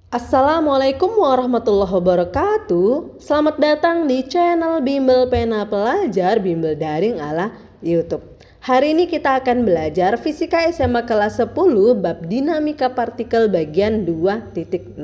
Assalamualaikum warahmatullahi wabarakatuh. Selamat datang di channel Bimbel Pena Pelajar Bimbel Daring ala YouTube. Hari ini kita akan belajar Fisika SMA kelas 10 bab dinamika partikel bagian 2.0.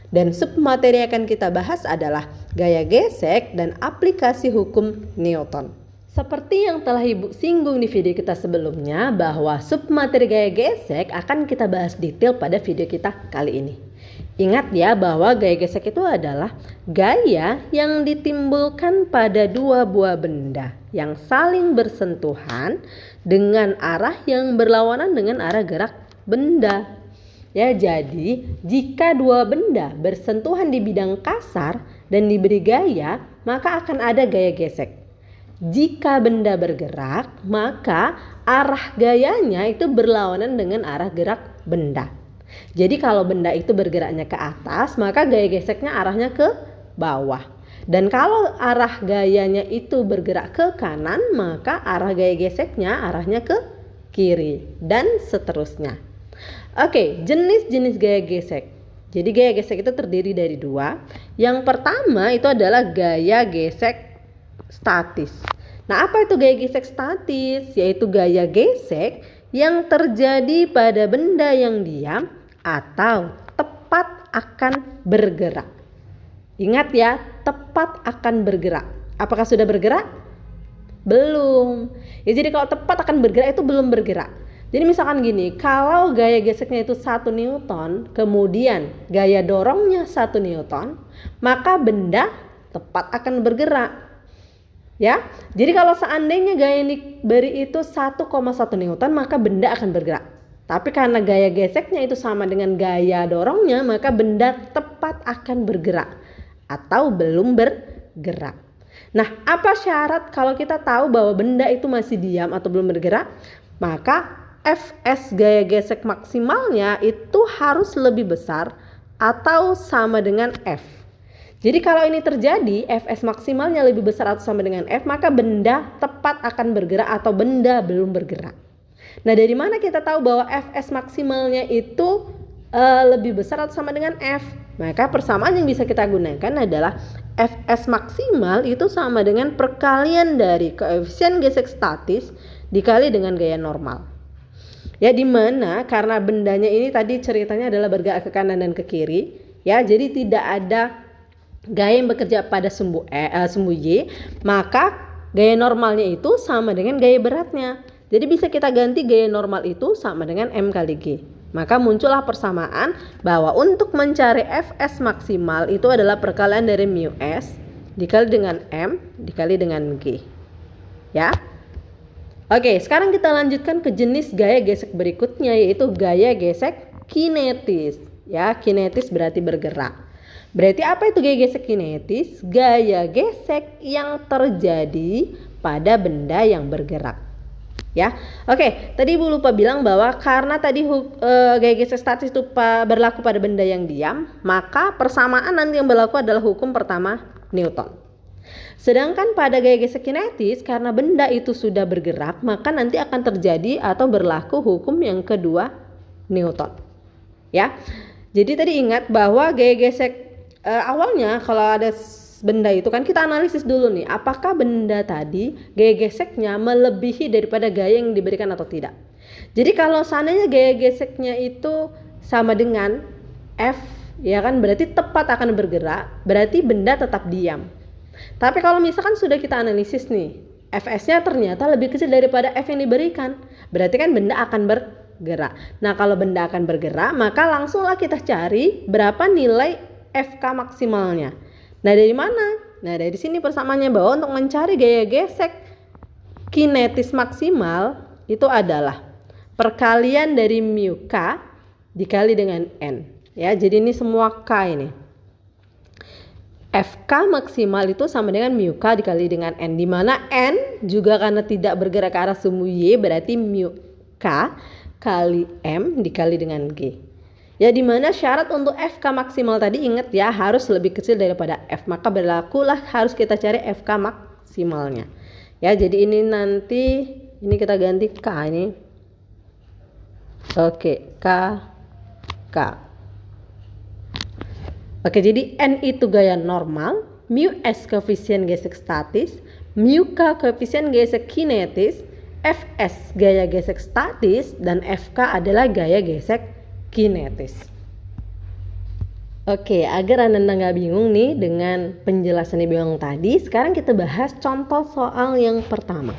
Dan submateri yang akan kita bahas adalah gaya gesek dan aplikasi hukum Newton. Seperti yang telah Ibu singgung di video kita sebelumnya, bahwa submateri gaya gesek akan kita bahas detail pada video kita kali ini. Ingat ya bahwa gaya gesek itu adalah gaya yang ditimbulkan pada dua buah benda yang saling bersentuhan dengan arah yang berlawanan dengan arah gerak benda. Ya, jadi jika dua benda bersentuhan di bidang kasar dan diberi gaya, maka akan ada gaya gesek. Jika benda bergerak, maka arah gayanya itu berlawanan dengan arah gerak benda. Jadi kalau benda itu bergeraknya ke atas, maka gaya geseknya arahnya ke bawah. Dan kalau arah gayanya itu bergerak ke kanan, maka arah gaya geseknya arahnya ke kiri, dan seterusnya. Oke, jenis-jenis gaya gesek. Jadi gaya gesek itu terdiri dari dua. Yang pertama itu adalah gaya gesek statis. Nah, apa itu gaya gesek statis? Yaitu gaya gesek yang terjadi pada benda yang diam atau tepat akan bergerak. Ingat ya, tepat akan bergerak. Apakah sudah bergerak? Belum. Ya, jadi kalau tepat akan bergerak itu belum bergerak. Jadi misalkan gini, kalau gaya geseknya itu 1 Newton, kemudian gaya dorongnya 1 Newton, maka benda tepat akan bergerak. Ya, jadi kalau seandainya gaya yang diberi itu 1,1 Newton, maka benda akan bergerak. Tapi karena gaya geseknya itu sama dengan gaya dorongnya, maka benda tepat akan bergerak atau belum bergerak. Nah, apa syarat kalau kita tahu bahwa benda itu masih diam atau belum bergerak? Maka Fs gaya gesek maksimalnya itu harus lebih besar atau sama dengan F. Jadi kalau ini terjadi, Fs maksimalnya lebih besar atau sama dengan F, maka benda tepat akan bergerak atau benda belum bergerak. Nah, dari mana kita tahu bahwa Fs maksimalnya itu lebih besar atau sama dengan F? Maka persamaan yang bisa kita gunakan adalah Fs maksimal itu sama dengan perkalian dari koefisien gesek statis dikali dengan gaya normal. Ya, dimana karena bendanya ini tadi ceritanya adalah bergerak ke kanan dan ke kiri, ya, jadi tidak ada gaya yang bekerja pada sumbu Y, maka gaya normalnya itu sama dengan gaya beratnya. Jadi bisa kita ganti gaya normal itu sama dengan M kali G. Maka muncullah persamaan bahwa untuk mencari Fs maksimal itu adalah perkalian dari mu S dikali dengan M dikali dengan G. Ya. Oke, sekarang kita lanjutkan ke jenis gaya gesek berikutnya, yaitu gaya gesek kinetis. Ya, kinetis berarti bergerak. Berarti apa itu gaya gesek kinetis? Gaya gesek yang terjadi pada benda yang bergerak. Ya, oke. Tadi Ibu lupa bilang bahwa karena tadi gaya gesek statis itu berlaku pada benda yang diam, maka persamaan nanti yang berlaku adalah hukum pertama Newton. Sedangkan pada gaya gesek kinetis, karena benda itu sudah bergerak, maka nanti akan terjadi atau berlaku hukum yang kedua Newton. Ya, jadi tadi ingat bahwa gaya gesek awalnya kalau ada benda itu kan kita analisis dulu nih, apakah benda tadi gaya geseknya melebihi daripada gaya yang diberikan atau tidak. Jadi kalau seandainya gaya geseknya itu sama dengan F, ya kan, berarti tepat akan bergerak, berarti benda tetap diam. Tapi kalau misalkan sudah kita analisis nih, Fs-nya ternyata lebih kecil daripada F yang diberikan, berarti kan benda akan bergerak. Nah, kalau benda akan bergerak, maka langsunglah kita cari berapa nilai Fk maksimalnya. Nah, dari mana? Nah, dari sini persamaannya bahwa untuk mencari gaya gesek kinetis maksimal itu adalah perkalian dari mu K dikali dengan N. Ya, jadi ini semua K ini. Fk maksimal itu sama dengan mu K dikali dengan N, di mana N juga karena tidak bergerak ke arah sumbu Y, berarti mu K kali M dikali dengan G. Ya, dimana syarat untuk Fk maksimal tadi ingat ya harus lebih kecil daripada F, maka berlakulah harus kita cari Fk maksimalnya. Ya, jadi ini nanti ini kita ganti K ini. Oke, K. Oke, jadi N itu gaya normal, mu S koefisien gesek statis, mu K koefisien gesek kinetis, Fs gaya gesek statis, dan Fk adalah gaya gesek kinetis. Oke, agar Anda nggak bingung nih dengan penjelasan Ibu yang tadi, sekarang kita bahas contoh soal yang pertama.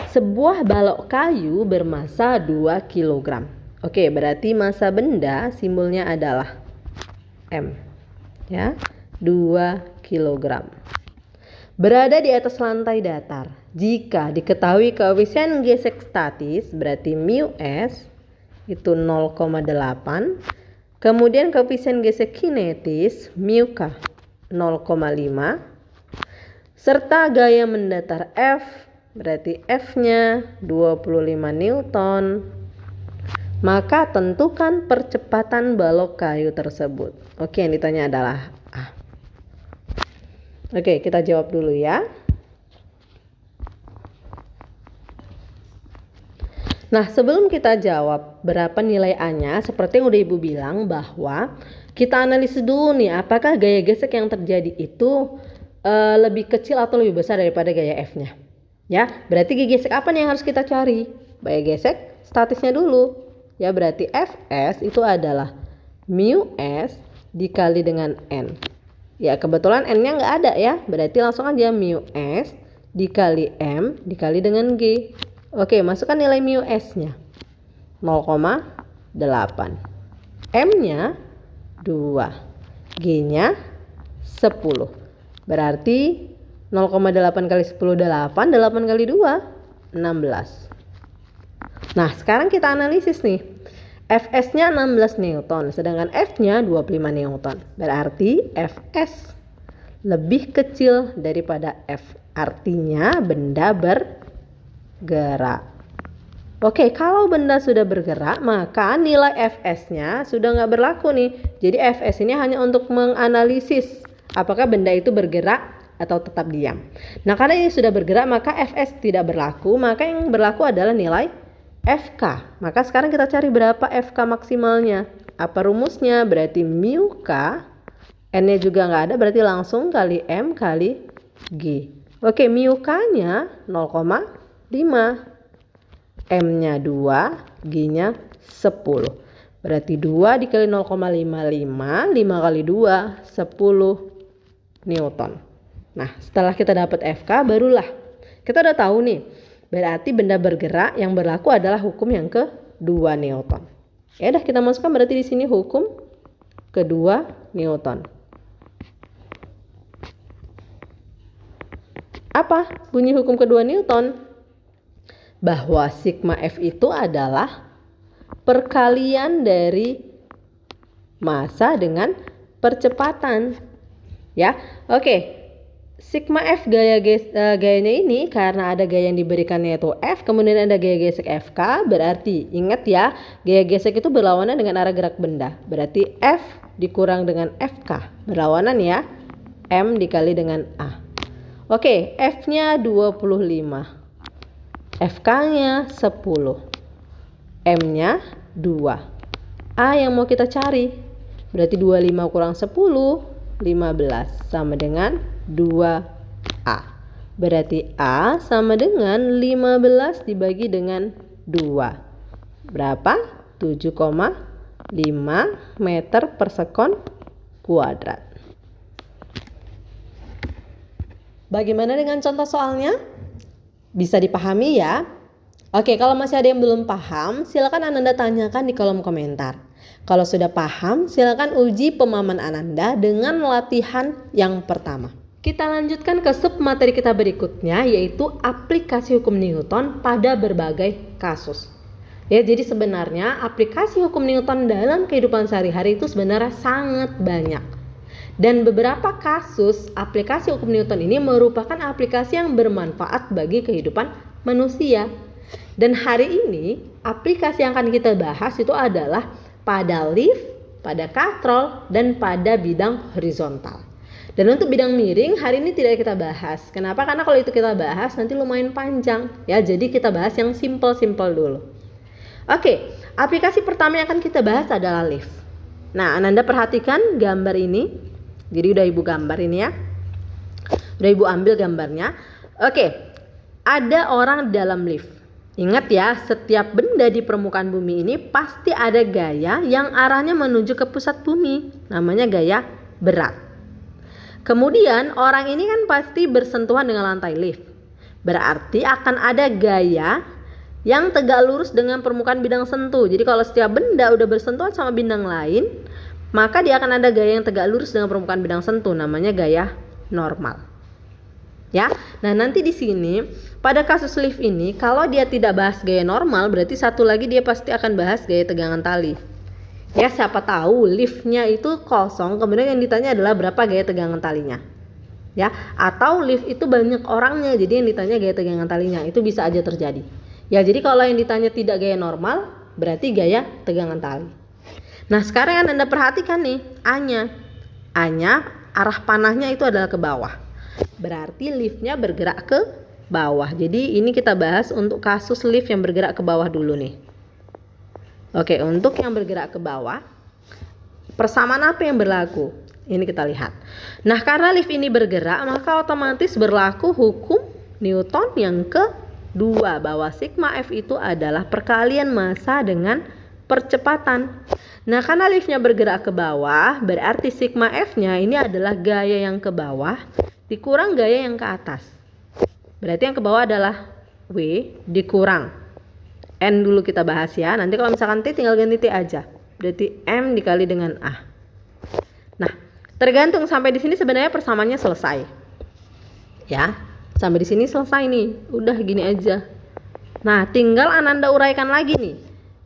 Sebuah balok kayu bermasa 2 kg. Oke, berarti massa benda simbolnya adalah M. Ya, 2 kg. Berada di atas lantai datar. Jika diketahui koefisien gesek statis, berarti mu S itu 0,8. Kemudian koefisien gesek kinetis mu K 0,5. Serta gaya mendatar F, berarti F-nya 25 Newton. Maka tentukan percepatan balok kayu tersebut. Oke, yang ditanya adalah A. Oke, kita jawab dulu ya. Nah, sebelum kita jawab berapa nilai A-nya, seperti yang udah Ibu bilang bahwa kita analisis dulu nih, apakah gaya gesek yang terjadi itu lebih kecil atau lebih besar daripada gaya F-nya. Ya, berarti gaya gesek apa nih yang harus kita cari? Gaya gesek statisnya dulu. Ya, berarti Fs itu adalah mu S dikali dengan N. Ya, kebetulan N-nya nggak ada ya, berarti langsung aja mu S dikali M dikali dengan G. Oke, masukkan nilai mu S-nya 0,8. M-nya 2. G-nya 10. Berarti 0,8 kali 10 8, 8 kali 2 16. Nah, sekarang kita analisis nih. Fs-nya 16 Newton, sedangkan F-nya 25 Newton. Berarti Fs lebih kecil daripada F. Artinya benda bergerak. Oke, kalau benda sudah bergerak, maka nilai Fs-nya sudah nggak berlaku nih. Jadi Fs ini hanya untuk menganalisis apakah benda itu bergerak atau tetap diam. Nah, karena ini sudah bergerak, maka Fs tidak berlaku. Maka yang berlaku adalah nilai Fk. Maka sekarang kita cari berapa Fk maksimalnya. Apa rumusnya? Berarti mu K, N-nya juga nggak ada, berarti langsung kali M kali G. Oke, mu K-nya 0,5. M-nya 2, G-nya 10. Berarti 2 dikali 0,55, 5 kali 2, 10 Newton. Nah, setelah kita dapat Fk, barulah kita udah tahu nih. Berarti benda bergerak yang berlaku adalah hukum yang kedua Newton. Ya udah, kita masukkan berarti di sini hukum kedua Newton. Apa bunyi hukum kedua Newton? Bahwa sigma F itu adalah perkalian dari massa dengan percepatan. Ya, oke. Sigma F gayanya ini karena ada gaya yang diberikan yaitu F, kemudian ada gaya gesek Fk, berarti ingat ya, gaya gesek itu berlawanan dengan arah gerak benda. Berarti F dikurang dengan Fk, berlawanan ya, M dikali dengan A. Oke, F-nya 25, Fk-nya 10, M-nya 2. A yang mau kita cari, berarti 25 kurang 10, 15, sama dengan 2A. Berarti A sama dengan 15 dibagi dengan 2. Berapa? 7,5 meter per sekon kuadrat. Bagaimana dengan contoh soalnya? Bisa dipahami ya? Oke, kalau masih ada yang belum paham, silakan Ananda tanyakan di kolom komentar. Kalau sudah paham, silakan uji pemahaman Ananda dengan latihan yang pertama. Kita lanjutkan ke sub materi kita berikutnya, yaitu aplikasi hukum Newton pada berbagai kasus. Ya, jadi sebenarnya aplikasi hukum Newton dalam kehidupan sehari-hari itu sebenarnya sangat banyak. Dan beberapa kasus aplikasi hukum Newton ini merupakan aplikasi yang bermanfaat bagi kehidupan manusia. Dan hari ini aplikasi yang akan kita bahas itu adalah pada lift, pada katrol, dan pada bidang horizontal. Dan untuk bidang miring hari ini tidak kita bahas. Kenapa? Karena kalau itu kita bahas nanti lumayan panjang ya. Jadi kita bahas yang simple-simple dulu. Oke, aplikasi pertama yang akan kita bahas adalah lift. Nah, Ananda perhatikan gambar ini. Jadi udah Ibu gambar ini ya. Udah Ibu ambil gambarnya. Oke, ada orang di dalam lift. Ingat ya, setiap benda di permukaan bumi ini pasti ada gaya yang arahnya menuju ke pusat bumi. Namanya gaya berat. Kemudian orang ini kan pasti bersentuhan dengan lantai lift. Berarti akan ada gaya yang tegak lurus dengan permukaan bidang sentuh. Jadi kalau setiap benda udah bersentuhan sama bidang lain, maka dia akan ada gaya yang tegak lurus dengan permukaan bidang sentuh. Namanya gaya normal. Ya. Nah, nanti di sini pada kasus lift ini kalau dia tidak bahas gaya normal, berarti satu lagi dia pasti akan bahas gaya tegangan tali. Ya, siapa tahu liftnya itu kosong, kemudian yang ditanya adalah berapa gaya tegangan talinya. Ya, atau lift itu banyak orangnya, jadi yang ditanya gaya tegangan talinya. Itu bisa aja terjadi. Ya, jadi kalau yang ditanya tidak gaya normal, berarti gaya tegangan tali. Nah, sekarang yang Anda perhatikan nih, A-nya. A-nya arah panahnya itu adalah ke bawah. Berarti liftnya bergerak ke bawah. Jadi ini kita bahas untuk kasus lift yang bergerak ke bawah dulu nih. Oke, untuk yang bergerak ke bawah, persamaan apa yang berlaku? Ini kita lihat. Nah, karena lift ini bergerak, maka otomatis berlaku hukum Newton yang kedua, bahwa sigma F itu adalah perkalian massa dengan percepatan. Nah, karena liftnya bergerak ke bawah, berarti sigma F-nya ini adalah gaya yang ke bawah dikurang gaya yang ke atas. Berarti yang ke bawah adalah W dikurang N dulu kita bahas ya. Nanti kalau misalkan T tinggal ganti T aja. Berarti M dikali dengan A. Nah, tergantung sampai di sini sebenarnya persamaannya selesai. Ya, sampai di sini selesai nih. Udah gini aja. Nah, tinggal Ananda uraikan lagi nih.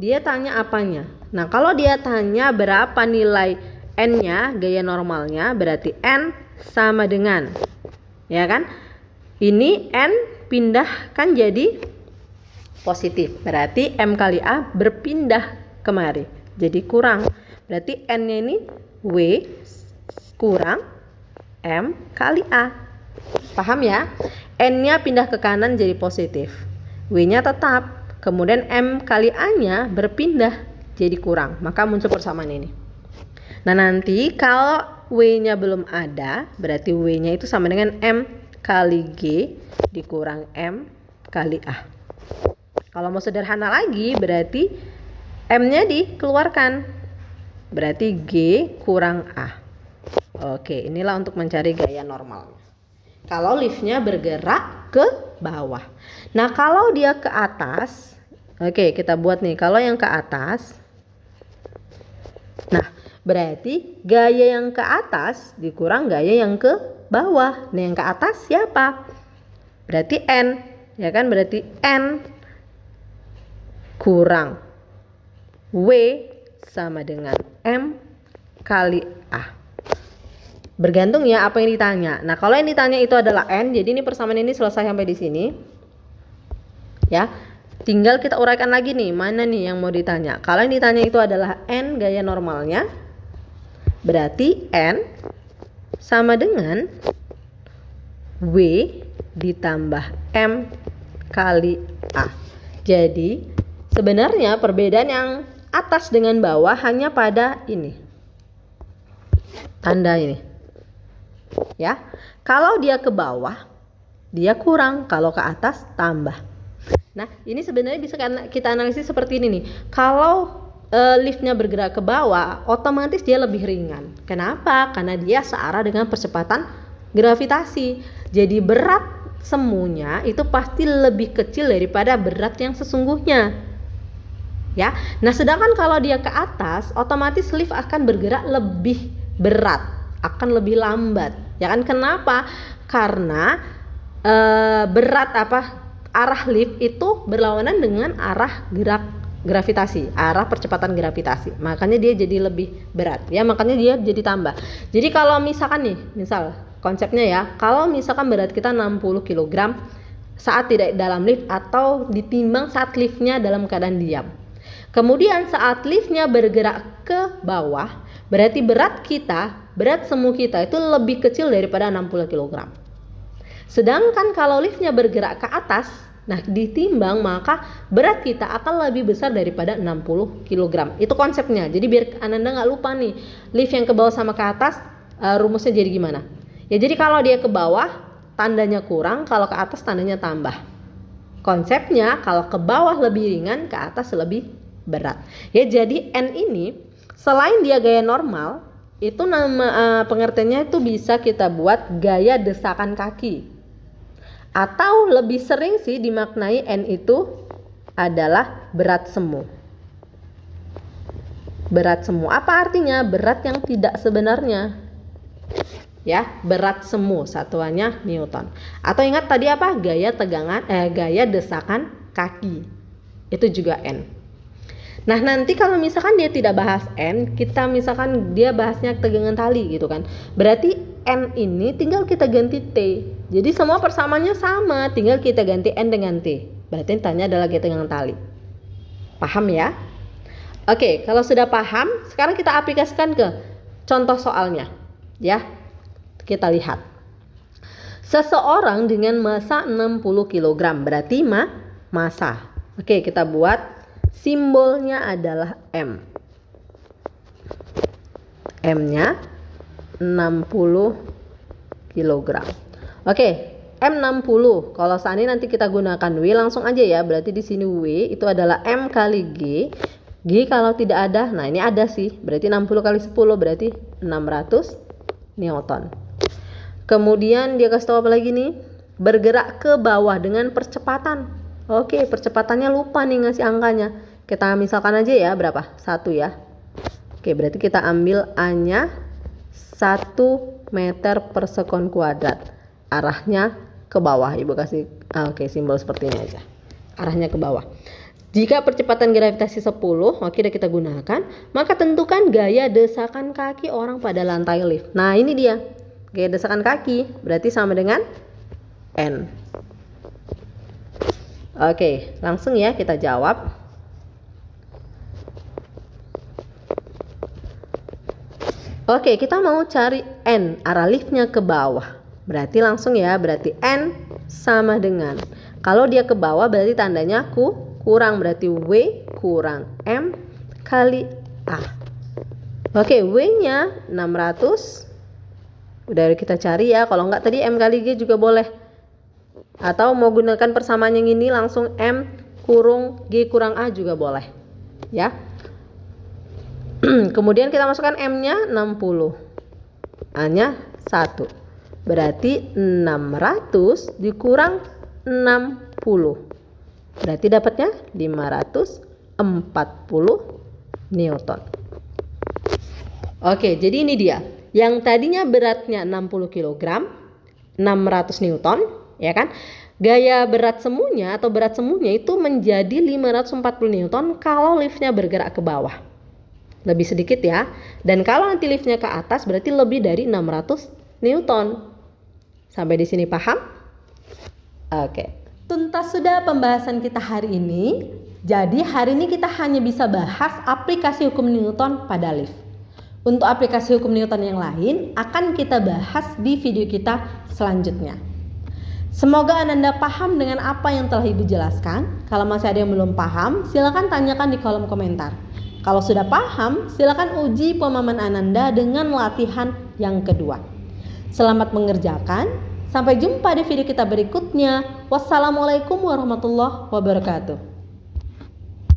Dia tanya apanya? Nah, kalau dia tanya berapa nilai N-nya, gaya normalnya, berarti N sama dengan, ya kan? Ini N pindahkan jadi positif. Berarti M kali A berpindah kemari. Jadi kurang. Berarti N-nya ini W kurang M kali A. Paham ya? N-nya pindah ke kanan jadi positif. W-nya tetap. Kemudian M kali A-nya berpindah jadi kurang. Maka muncul persamaan ini. Nah, nanti kalau W-nya belum ada, berarti W-nya itu sama dengan M kali G dikurang M kali A. Kalau mau sederhana lagi, berarti M-nya dikeluarkan. Berarti G kurang A. Oke, inilah untuk mencari gaya normal. Kalau liftnya bergerak ke bawah. Nah, kalau dia ke atas, oke, kita buat nih. Kalau yang ke atas, nah, berarti gaya yang ke atas dikurang gaya yang ke bawah. Nah, yang ke atas siapa? Berarti N, ya kan? Berarti N kurang W sama dengan M kali A. Bergantung ya apa yang ditanya. Nah, kalau yang ditanya itu adalah N, jadi ini persamaan ini selesai sampai di sini. Ya. Tinggal kita uraikan lagi nih, mana nih yang mau ditanya. Kalau yang ditanya itu adalah N gaya normalnya, berarti N sama dengan W ditambah M kali A. Jadi sebenarnya perbedaan yang atas dengan bawah hanya pada ini. Tanda ini. Ya. Kalau dia ke bawah, dia kurang, kalau ke atas tambah. Nah, ini sebenarnya bisa kita analisis seperti ini nih. Kalau liftnya bergerak ke bawah, otomatis dia lebih ringan. Kenapa? Karena dia searah dengan percepatan gravitasi. Jadi berat semuanya itu pasti lebih kecil daripada berat yang sesungguhnya. Ya. Nah, sedangkan kalau dia ke atas, otomatis lift akan bergerak lebih berat, akan lebih lambat. Ya kan? Kenapa? Karena berat arah lift itu berlawanan dengan arah gerak gravitasi, arah percepatan gravitasi. Makanya dia jadi lebih berat. Ya, makanya dia jadi tambah. Jadi kalau misalkan nih, misal konsepnya ya, kalau misalkan berat kita 60 kg saat tidak dalam lift atau ditimbang saat liftnya dalam keadaan diam. Kemudian saat liftnya bergerak ke bawah, berarti berat semu kita itu lebih kecil daripada 60 kg. Sedangkan kalau liftnya bergerak ke atas, nah ditimbang, maka berat kita akan lebih besar daripada 60 kg. Itu konsepnya. Jadi biar Ananda nggak lupa nih, lift yang ke bawah sama ke atas rumusnya jadi gimana? Ya jadi kalau dia ke bawah tandanya kurang, kalau ke atas tandanya tambah. Konsepnya kalau ke bawah lebih ringan, ke atas lebih berat. Ya jadi N ini selain dia gaya normal, itu nama pengertiannya itu bisa kita buat gaya desakan kaki. Atau lebih sering sih dimaknai N itu adalah berat semu. Berat semu apa artinya? Berat yang tidak sebenarnya. Ya, berat semu satuannya Newton. Atau ingat tadi apa? Gaya desakan kaki. Itu juga N. Nah, nanti kalau misalkan dia tidak bahas N, kita misalkan dia bahasnya tegangan tali gitu kan. Berarti N ini tinggal kita ganti T. Jadi semua persamaannya sama, tinggal kita ganti N dengan T. Berarti tanya adalah gaya tegangan tali. Paham ya? Oke, kalau sudah paham, sekarang kita aplikasikan ke contoh soalnya. Ya, kita lihat. Seseorang dengan massa 60 kg, berarti massa. Oke, kita buat simbolnya adalah M. M-nya 60 kg. Oke, M60. Kalau seandainya nanti kita gunakan W langsung aja ya. Berarti di sini W itu adalah M kali G. G kalau tidak ada, nah ini ada sih. Berarti 60 kali 10 berarti 600 Newton. Kemudian dia kasih tahu apa lagi nih? Bergerak ke bawah dengan percepatan. Oke, percepatannya lupa nih ngasih angkanya. Kita misalkan aja ya berapa? 1 ya. Oke, berarti kita ambil A-nya 1 meter per sekon kuadrat. Arahnya ke bawah. Ibu kasih simbol seperti ini aja. Arahnya ke bawah. Jika percepatan gravitasi 10, oke udah kita gunakan, maka tentukan gaya desakan kaki orang pada lantai lift. Nah, ini dia. Gaya desakan kaki berarti sama dengan N. Oke, langsung ya kita jawab. Oke, kita mau cari N, arah liftnya ke bawah. Berarti langsung ya, berarti N sama dengan, kalau dia ke bawah berarti tandanya kurang, berarti W kurang M kali A. Oke, W-nya 600. Udah kita cari ya, kalau enggak tadi M kali G juga boleh. Atau mau gunakan persamaan yang ini langsung M kurung G kurang A juga boleh. Ya. Kemudian kita masukkan M-nya 60. A-nya 1. Berarti 600 dikurang 60. Berarti dapatnya 540 Newton. Oke, jadi ini dia. Yang tadinya beratnya 60 kg, 600 Newton, ya kan? Gaya berat semunya atau berat semunya itu menjadi 540 Newton kalau liftnya bergerak ke bawah. Lebih sedikit ya. Dan kalau nanti liftnya ke atas berarti lebih dari 600 Newton. Sampai di sini paham? Oke. Tuntas sudah pembahasan kita hari ini. Jadi hari ini kita hanya bisa bahas aplikasi hukum Newton pada lift. Untuk aplikasi hukum Newton yang lain akan kita bahas di video kita selanjutnya. Semoga Ananda paham dengan apa yang telah Ibu jelaskan. Kalau masih ada yang belum paham, silakan tanyakan di kolom komentar. Kalau sudah paham, silakan uji pemahaman Ananda dengan latihan yang kedua. Selamat mengerjakan. Sampai jumpa di video kita berikutnya. Wassalamualaikum warahmatullahi wabarakatuh.